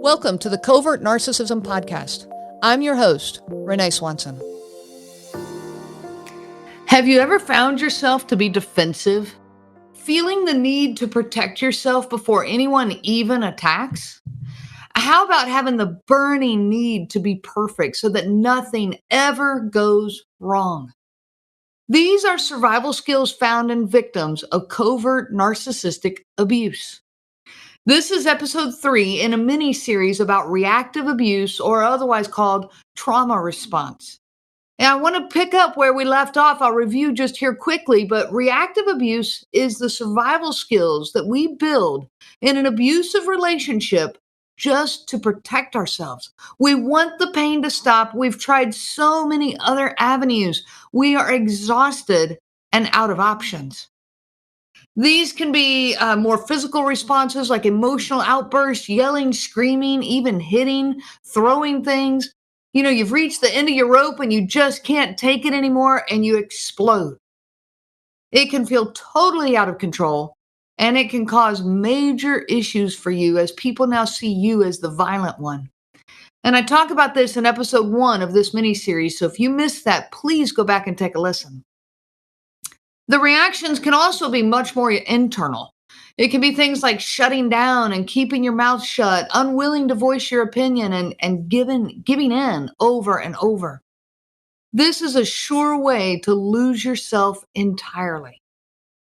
Welcome to the Covert Narcissism Podcast. I'm your host, Renee Swanson. Have you ever found yourself to be defensive? Feeling the need to protect yourself before anyone even attacks? How about having the burning need to be perfect so that nothing ever goes wrong? These are survival skills found in victims of covert narcissistic abuse. This is episode 3 in a mini series about reactive abuse, or otherwise called trauma response. And I want to pick up where we left off. I'll review just here quickly, but reactive abuse is the survival skills that we build in an abusive relationship just to protect ourselves. We want the pain to stop. We've tried so many other avenues. We are exhausted and out of options. These can be more physical responses like emotional outbursts, yelling, screaming, even hitting, throwing things. You know, you've reached the end of your rope and you just can't take it anymore and you explode. It can feel totally out of control and it can cause major issues for you as people now see you as the violent one. And I talk about this in episode 1 of this mini series. So if you missed that, please go back and take a listen. The reactions can also be much more internal. It can be things like shutting down and keeping your mouth shut, unwilling to voice your opinion, and giving in over and over. This is a sure way to lose yourself entirely.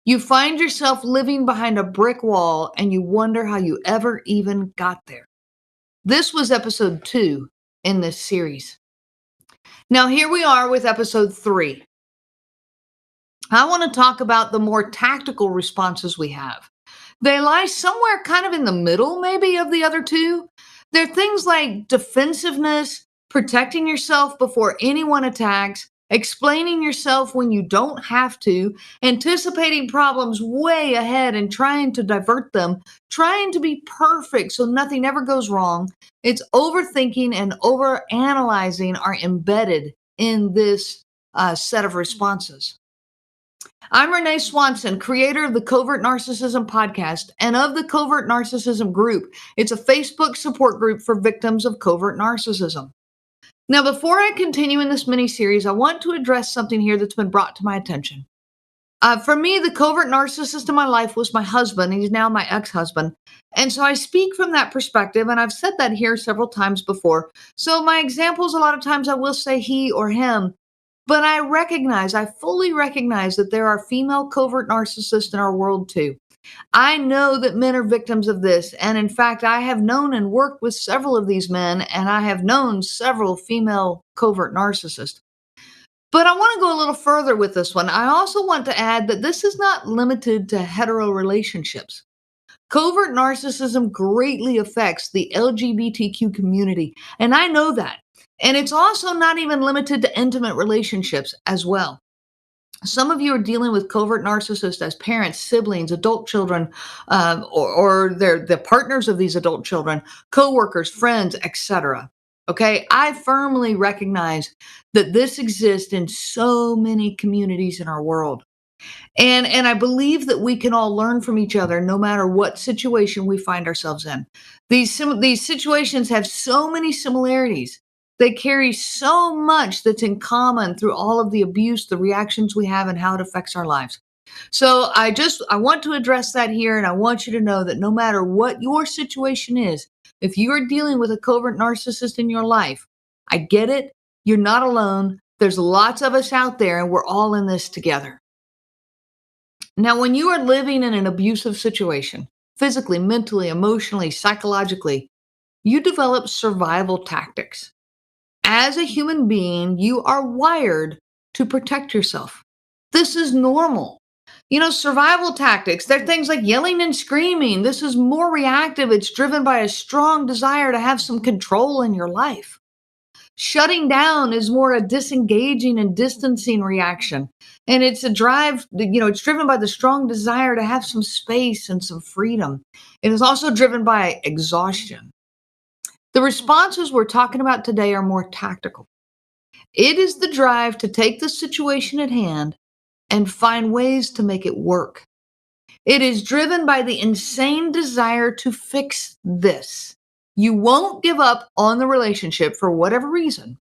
You find yourself living behind a brick wall and you wonder how you ever even got there. This was episode 2 in this series. Now here we are with episode 3. I want to talk about the more tactical responses we have. They lie somewhere kind of in the middle, maybe, of the other two. They're things like defensiveness, protecting yourself before anyone attacks, explaining yourself when you don't have to, anticipating problems way ahead and trying to divert them, trying to be perfect so nothing ever goes wrong. It's overthinking and overanalyzing are embedded in this set of responses. I'm Renee Swanson, creator of the Covert Narcissism Podcast and of the Covert Narcissism Group. It's a Facebook support group for victims of covert narcissism. Now, before I continue in this mini-series, I want to address something here that's been brought to my attention. For me, the covert narcissist in my life was my husband. He's now my ex-husband. And so I speak from that perspective, and I've said that here several times before. So my examples, a lot of times I will say he or him. But I fully recognize that there are female covert narcissists in our world too. I know that men are victims of this. And in fact, I have known and worked with several of these men, and I have known several female covert narcissists. But I want to go a little further with this one. I also want to add that this is not limited to hetero relationships. Covert narcissism greatly affects the LGBTQ community, and I know that. And it's also not even limited to intimate relationships as well. Some of you are dealing with covert narcissists as parents, siblings, adult children, or they're the partners of these adult children, coworkers, friends, etc. Okay, I firmly recognize that this exists in so many communities in our world. And I believe that we can all learn from each other no matter what situation we find ourselves in. These situations have so many similarities. They carry so much that's in common through all of the abuse, the reactions we have, and how it affects our lives. So I want to address that here, and I want you to know that no matter what your situation is, if you are dealing with a covert narcissist in your life, I get it. You're not alone. There's lots of us out there, and we're all in this together. Now, when you are living in an abusive situation, physically, mentally, emotionally, psychologically, you develop survival tactics. As a human being, you are wired to protect yourself. This is normal. You know, survival tactics, they're things like yelling and screaming. This is more reactive. It's driven by a strong desire to have some control in your life. Shutting down is more a disengaging and distancing reaction. And it's a drive, it's driven by the strong desire to have some space and some freedom. It is also driven by exhaustion. The responses we're talking about today are more tactical. It is the drive to take the situation at hand and find ways to make it work. It is driven by the insane desire to fix this. You won't give up on the relationship for whatever reason,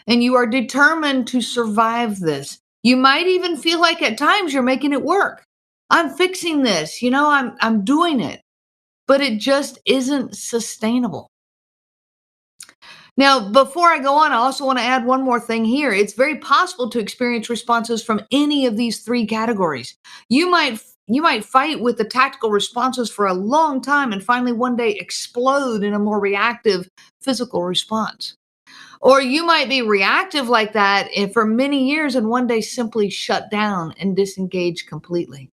and you are determined to survive this. You might even feel like at times you're making it work. I'm fixing this, I'm doing it, but it just isn't sustainable. Now, before I go on, I also want to add one more thing here. It's very possible to experience responses from any of these three categories. You might fight with the tactical responses for a long time and finally one day explode in a more reactive physical response. Or you might be reactive like that for many years and one day simply shut down and disengage completely.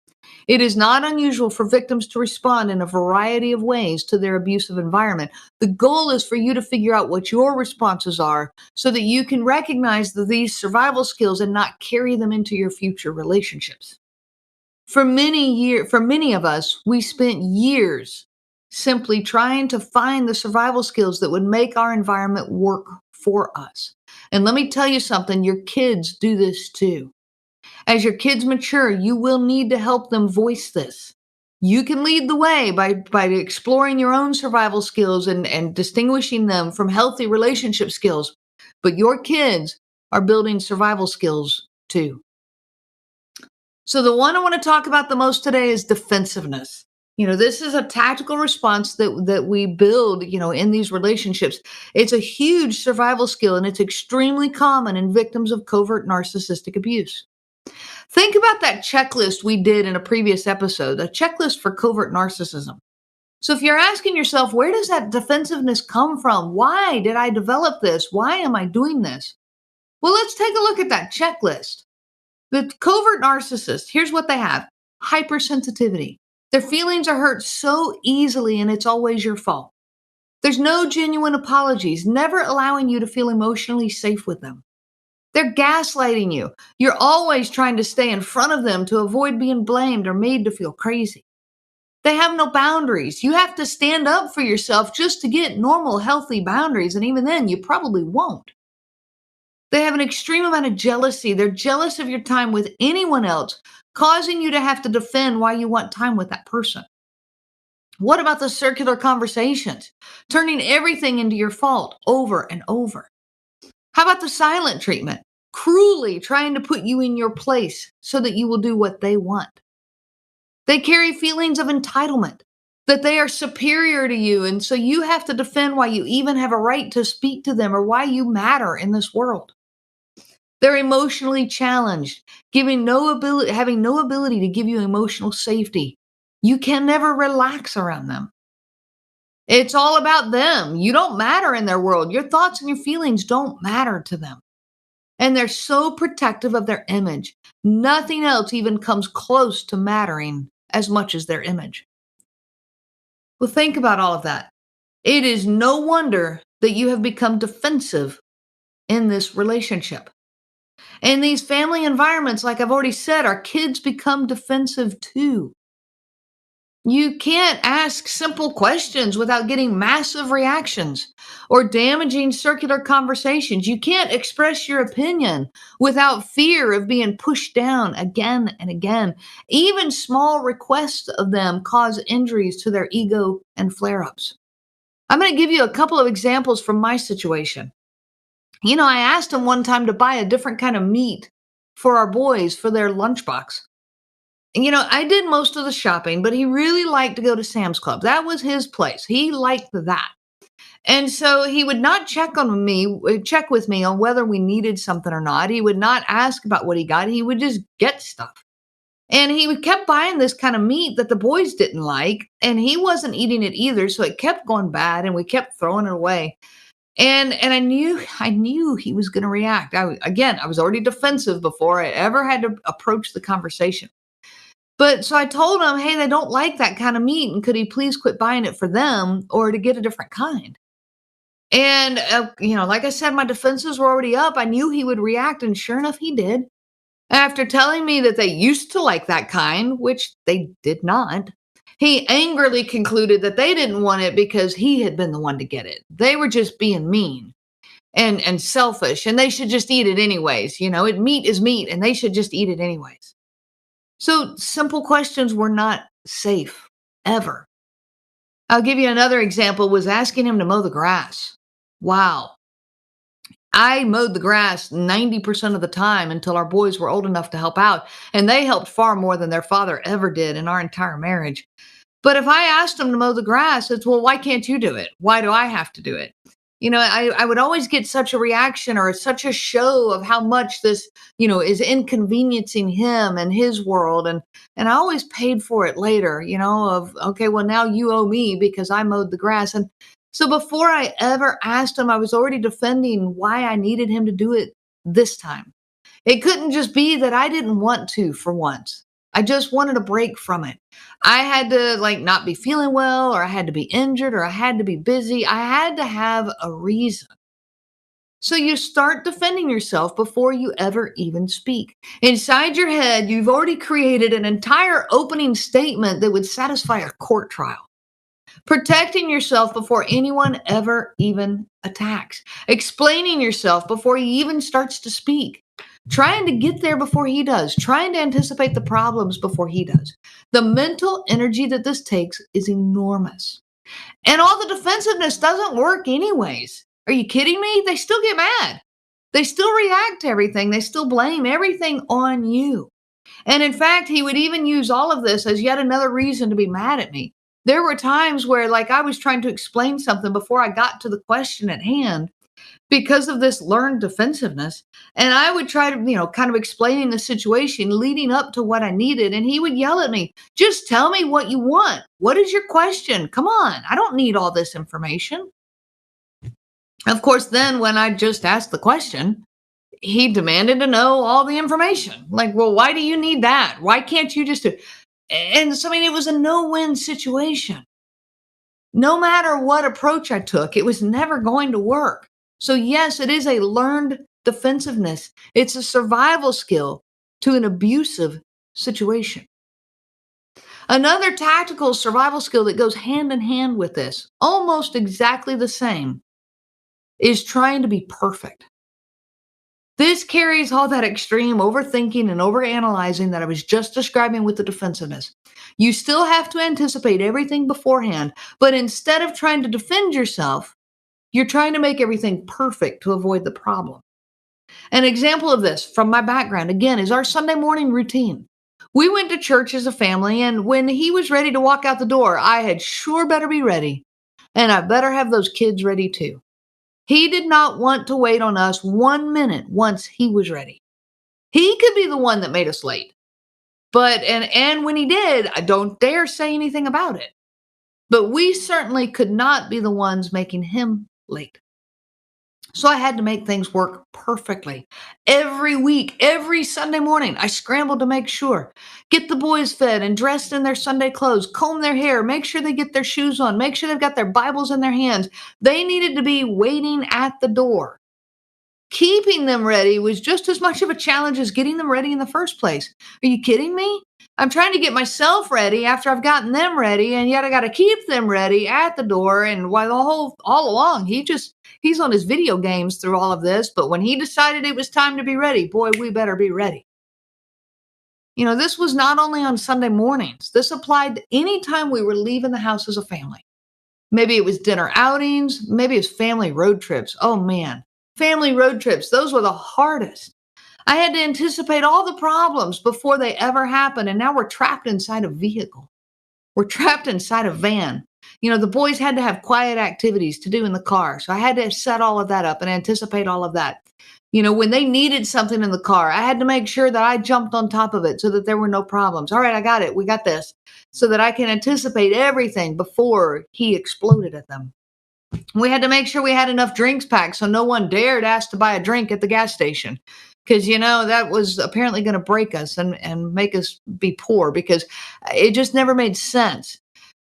It is not unusual for victims to respond in a variety of ways to their abusive environment. The goal is for you to figure out what your responses are so that you can recognize these survival skills and not carry them into your future relationships. For many of us, we spent years simply trying to find the survival skills that would make our environment work for us. And let me tell you something, your kids do this too. As your kids mature, you will need to help them voice this. You can lead the way by exploring your own survival skills and distinguishing them from healthy relationship skills. But your kids are building survival skills too. So, the one I want to talk about the most today is defensiveness. This is a tactical response that we build, in these relationships. It's a huge survival skill and it's extremely common in victims of covert narcissistic abuse. Think about that checklist we did in a previous episode, a checklist for covert narcissism. So if you're asking yourself, where does that defensiveness come from? Why did I develop this? Why am I doing this? Well, let's take a look at that checklist. The covert narcissist, here's what they have: hypersensitivity. Their feelings are hurt so easily and it's always your fault. There's no genuine apologies, never allowing you to feel emotionally safe with them. They're gaslighting you. You're always trying to stay in front of them to avoid being blamed or made to feel crazy. They have no boundaries. You have to stand up for yourself just to get normal, healthy boundaries, and even then, you probably won't. They have an extreme amount of jealousy. They're jealous of your time with anyone else, causing you to have to defend why you want time with that person. What about the circular conversations? Turning everything into your fault over and over. How about the silent treatment? Cruelly trying to put you in your place so that you will do what they want. They carry feelings of entitlement, that they are superior to you, and so you have to defend why you even have a right to speak to them or why you matter in this world. They're emotionally challenged, having no ability to give you emotional safety. You can never relax around them. It's all about them. You don't matter in their world. Your thoughts and your feelings don't matter to them. And they're so protective of their image. Nothing else even comes close to mattering as much as their image. Well, think about all of that. It is no wonder that you have become defensive in this relationship. In these family environments, like I've already said, our kids become defensive too. You can't ask simple questions without getting massive reactions or damaging circular conversations. You can't express your opinion without fear of being pushed down again and again. Even small requests of them cause injuries to their ego and flare ups. I'm going to give you a couple of examples from my situation. I asked him one time to buy a different kind of meat for our boys for their lunchbox. I did most of the shopping, but he really liked to go to Sam's Club. That was his place. He liked that. And so he would not check with me on whether we needed something or not. He would not ask about what he got. He would just get stuff. And he kept buying this kind of meat that the boys didn't like, and he wasn't eating it either. So it kept going bad, and we kept throwing it away. And I knew he was going to react. I was already defensive before I ever had to approach the conversation. But so I told him, hey, they don't like that kind of meat. And could he please quit buying it for them or to get a different kind? And, like I said, my defenses were already up. I knew he would react. And sure enough, he did. After telling me that they used to like that kind, which they did not, he angrily concluded that they didn't want it because he had been the one to get it. They were just being mean and selfish, and they should just eat it anyways. Meat is meat, and they should just eat it anyways. So simple questions were not safe, ever. I'll give you another example was asking him to mow the grass. Wow. I mowed the grass 90% of the time until our boys were old enough to help out, and they helped far more than their father ever did in our entire marriage. But if I asked them to mow the grass, it's, well, why can't you do it? Why do I have to do it? I would always get such a reaction or such a show of how much this, is inconveniencing him and his world. And I always paid for it later, of, okay, well, now you owe me because I mowed the grass. And so before I ever asked him, I was already defending why I needed him to do it this time. It couldn't just be that I didn't want to for once. I just wanted a break from it. I had to not be feeling well, or I had to be injured, or I had to be busy. I had to have a reason. So you start defending yourself before you ever even speak. Inside your head, you've already created an entire opening statement that would satisfy a court trial. Protecting yourself before anyone ever even attacks. Explaining yourself before he even starts to speak. Trying to get there before he does. Trying to anticipate the problems before he does. The mental energy that this takes is enormous. And all the defensiveness doesn't work anyways. Are you kidding me? They still get mad. They still react to everything. They still blame everything on you. And in fact, he would even use all of this as yet another reason to be mad at me. There were times where, I was trying to explain something before I got to the question at hand because of this learned defensiveness. And I would try to, kind of explaining the situation leading up to what I needed. And he would yell at me, just tell me what you want. What is your question? Come on. I don't need all this information. Of course, then when I just asked the question, he demanded to know all the information. Well, why do you need that? Why can't you just do? And so, it was a no-win situation. No matter what approach I took, it was never going to work. So yes, it is a learned defensiveness. It's a survival skill to an abusive situation. Another tactical survival skill that goes hand in hand with this, almost exactly the same, is trying to be perfect. This carries all that extreme overthinking and overanalyzing that I was just describing with the defensiveness. You still have to anticipate everything beforehand, but instead of trying to defend yourself, you're trying to make everything perfect to avoid the problem. An example of this from my background, again, is our Sunday morning routine. We went to church as a family, and when he was ready to walk out the door, I had sure better be ready, and I better have those kids ready too. He did not want to wait on us 1 minute once he was ready. He could be the one that made us late. But and when he did, I don't dare say anything about it. But we certainly could not be the ones making him late. So I had to make things work perfectly. Every week, every Sunday morning, I scrambled to make sure. Get the boys fed and dressed in their Sunday clothes, comb their hair, make sure they get their shoes on, make sure they've got their Bibles in their hands. They needed to be waiting at the door. Keeping them ready was just as much of a challenge as getting them ready in the first place. Are you kidding me? I'm trying to get myself ready after I've gotten them ready, and yet I got to keep them ready at the door. And while all along, he's on his video games through all of this. But when he decided it was time to be ready, boy, we better be ready. This was not only on Sunday mornings. This applied any time we were leaving the house as a family. Maybe it was dinner outings. Maybe it was family road trips. Oh man, family road trips. Those were the hardest. I had to anticipate all the problems before they ever happened. And now we're trapped inside a vehicle. We're trapped inside a van. The boys had to have quiet activities to do in the car. So I had to set all of that up and anticipate all of that. When they needed something in the car, I had to make sure that I jumped on top of it so that there were no problems. All right, I got it. We got this. So that I can anticipate everything before he exploded at them. We had to make sure we had enough drinks packed so no one dared ask to buy a drink at the gas station. Because, that was apparently going to break us and make us be poor because it just never made sense.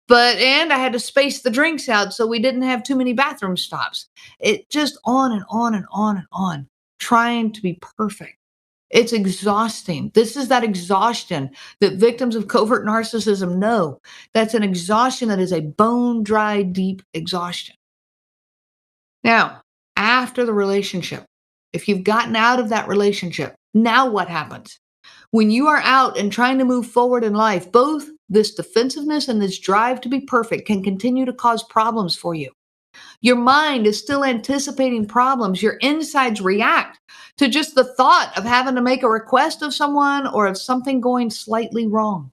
And I had to space the drinks out so we didn't have too many bathroom stops. It just on and on and on and on, trying to be perfect. It's exhausting. This is that exhaustion that victims of covert narcissism know. That's an exhaustion that is a bone dry, deep exhaustion. Now, after the relationship, if you've gotten out of that relationship, now what happens? When you are out and trying to move forward in life, both this defensiveness and this drive to be perfect can continue to cause problems for you. Your mind is still anticipating problems. Your insides react to just the thought of having to make a request of someone or of something going slightly wrong.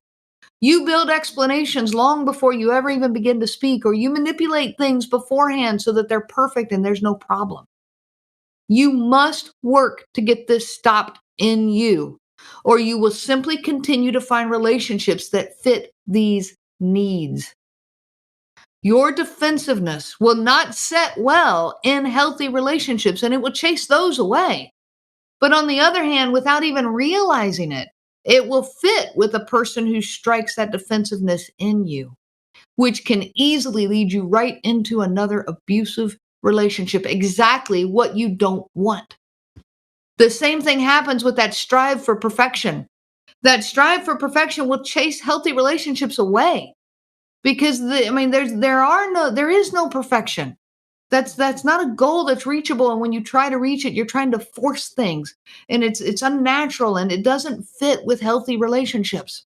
You build explanations long before you ever even begin to speak, or you manipulate things beforehand so that they're perfect and there's no problem. You must work to get this stopped in you, or you will simply continue to find relationships that fit these needs. Your defensiveness will not set well in healthy relationships and it will chase those away. But on the other hand, without even realizing it, it will fit with a person who strikes that defensiveness in you, which can easily lead you right into another abusive relationship, exactly what you don't want. The same thing happens with that strive for perfection. That strive for perfection will chase healthy relationships away because there is no perfection. That's not a goal that's reachable, and when you try to reach it, you're trying to force things, and it's unnatural and it doesn't fit with healthy relationships.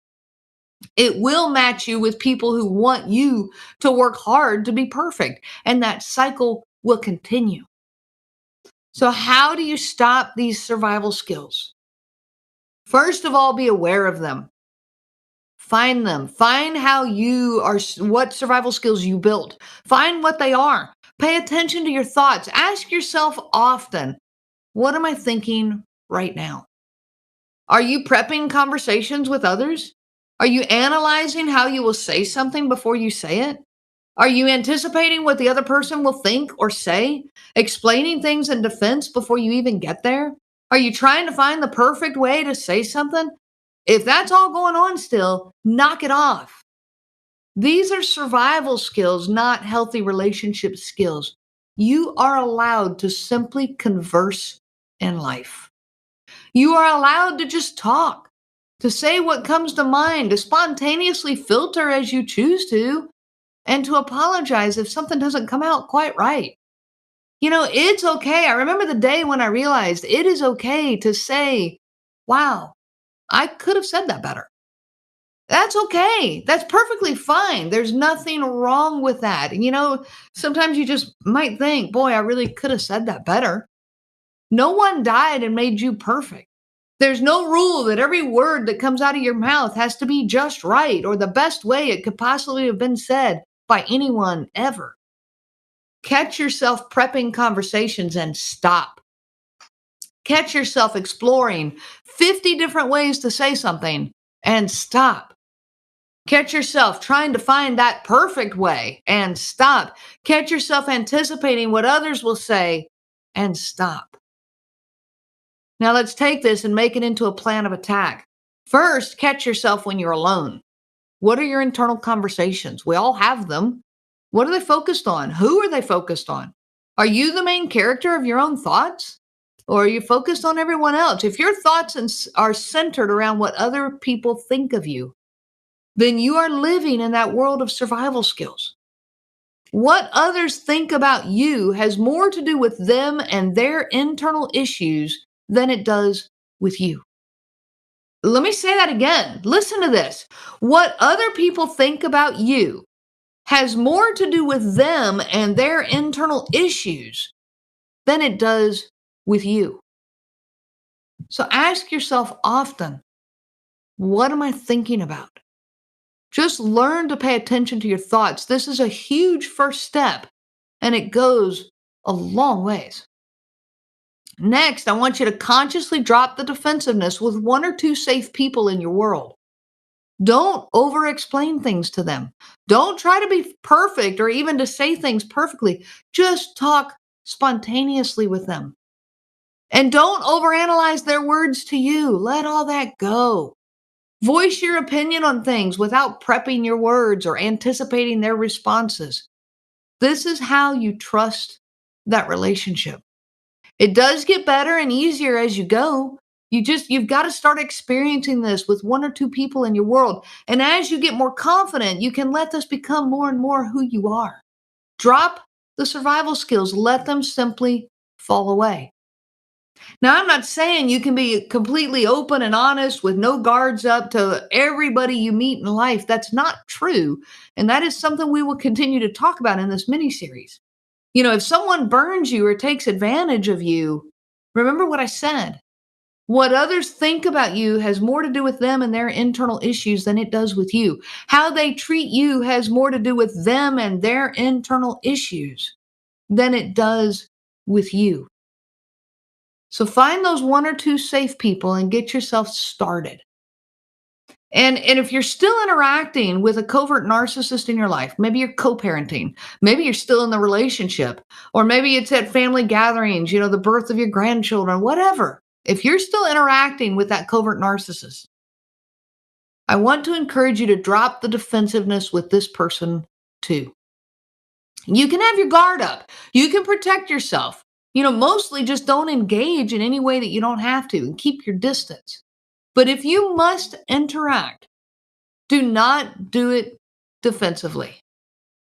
It will match you with people who want you to work hard to be perfect, and that cycle will continue. So how do you stop these survival skills? First of all, be aware of them. Find them. Find how you are, what survival skills you built. Find what they are. Pay attention to your thoughts. Ask yourself often, what am I thinking right now? Are you prepping conversations with others? Are you analyzing how you will say something before you say it? Are you anticipating what the other person will think or say? Explaining things in defense before you even get there? Are you trying to find the perfect way to say something? If that's all going on still, knock it off. These are survival skills, not healthy relationship skills. You are allowed to simply converse in life. You are allowed to just talk, to say what comes to mind, to spontaneously filter as you choose to, and to apologize if something doesn't come out quite right. It's okay. I remember the day when I realized it is okay to say, wow, I could have said that better. That's okay. That's perfectly fine. There's nothing wrong with that. Sometimes you just might think, boy, I really could have said that better. No one died and made you perfect. There's no rule that every word that comes out of your mouth has to be just right or the best way it could possibly have been said by anyone ever. Catch yourself prepping conversations and stop. Catch yourself exploring 50 different ways to say something and stop. Catch yourself trying to find that perfect way and stop. Catch yourself anticipating what others will say and stop. Now let's take this and make it into a plan of attack. First, catch yourself when you're alone. What are your internal conversations? We all have them. What are they focused on? Who are they focused on? Are you the main character of your own thoughts? Or are you focused on everyone else? If your thoughts are centered around what other people think of you, then you are living in that world of survival skills. What others think about you has more to do with them and their internal issues than it does with you. Let me say that again. Listen to this. What other people think about you has more to do with them and their internal issues than it does with you. So ask yourself often, what am I thinking about? Just learn to pay attention to your thoughts. This is a huge first step, and it goes a long ways. Next, I want you to consciously drop the defensiveness with one or two safe people in your world. Don't over-explain things to them. Don't try to be perfect or even to say things perfectly. Just talk spontaneously with them. And don't overanalyze their words to you. Let all that go. Voice your opinion on things without prepping your words or anticipating their responses. This is how you trust that relationship. It does get better and easier as you go. You've got to start experiencing this with one or two people in your world. And as you get more confident, you can let this become more and more who you are. Drop the survival skills. Let them simply fall away. Now, I'm not saying you can be completely open and honest with no guards up to everybody you meet in life. That's not true. And that is something we will continue to talk about in this mini series. If someone burns you or takes advantage of you, remember what I said. What others think about you has more to do with them and their internal issues than it does with you. How they treat you has more to do with them and their internal issues than it does with you. So find those one or two safe people and get yourself started. And if you're still interacting with a covert narcissist in your life, maybe you're co-parenting, maybe you're still in the relationship, or maybe it's at family gatherings, the birth of your grandchildren, whatever. If you're still interacting with that covert narcissist, I want to encourage you to drop the defensiveness with this person too. You can have your guard up. You can protect yourself. Mostly just don't engage in any way that you don't have to and keep your distance. But if you must interact, do not do it defensively.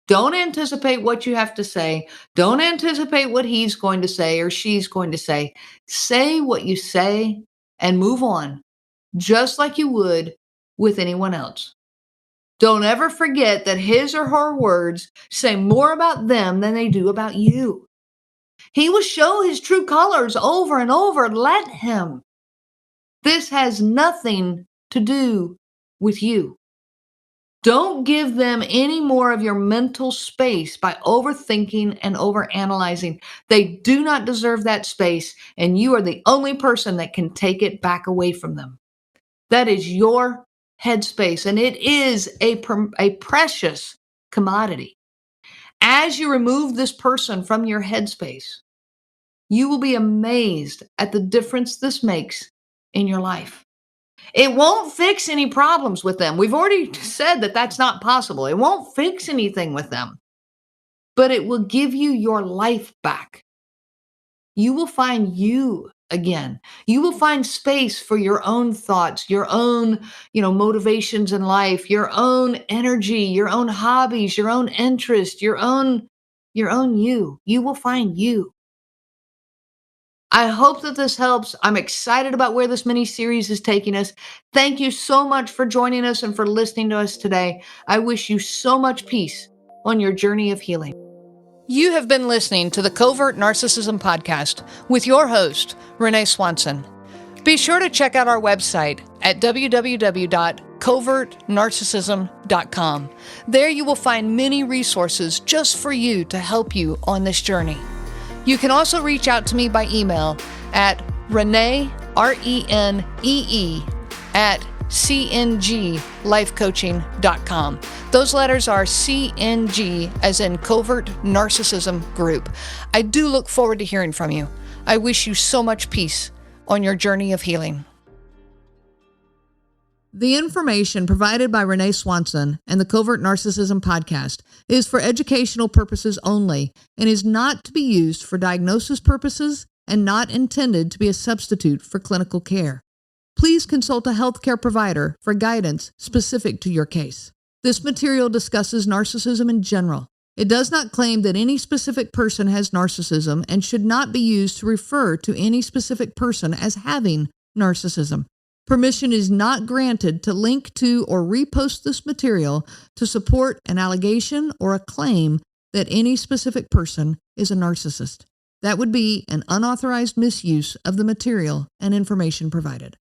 Don't anticipate what you have to say. Don't anticipate what he's going to say or she's going to say. Say what you say and move on, just like you would with anyone else. Don't ever forget that his or her words say more about them than they do about you. He will show his true colors over and over. Let him. This has nothing to do with you. Don't give them any more of your mental space by overthinking and overanalyzing. They do not deserve that space, and you are the only person that can take it back away from them. That is your headspace, and it is a precious commodity. As you remove this person from your headspace, you will be amazed at the difference this makes in your life. It won't fix any problems with them. We've already said that that's not possible. It won't fix anything with them, but it will give you your life back. You will find you again. You will find space for your own thoughts, your own, motivations in life, your own energy, your own hobbies, your own interest, your own you. You will find you. I hope that this helps. I'm excited about where this mini series is taking us. Thank you so much for joining us and for listening to us today. I wish you so much peace on your journey of healing. You have been listening to the Covert Narcissism Podcast with your host, Renee Swanson. Be sure to check out our website at www.covertnarcissism.com. There you will find many resources just for you to help you on this journey. You can also reach out to me by email at Renee, RENEE, at cnglifecoaching.com. Those letters are CNG, as in Covert Narcissism Group. I do look forward to hearing from you. I wish you so much peace on your journey of healing. The information provided by Renee Swanson and the Covert Narcissism Podcast is for educational purposes only and is not to be used for diagnosis purposes and not intended to be a substitute for clinical care. Please consult a healthcare provider for guidance specific to your case. This material discusses narcissism in general. It does not claim that any specific person has narcissism and should not be used to refer to any specific person as having narcissism. Permission is not granted to link to or repost this material to support an allegation or a claim that any specific person is a narcissist. That would be an unauthorized misuse of the material and information provided.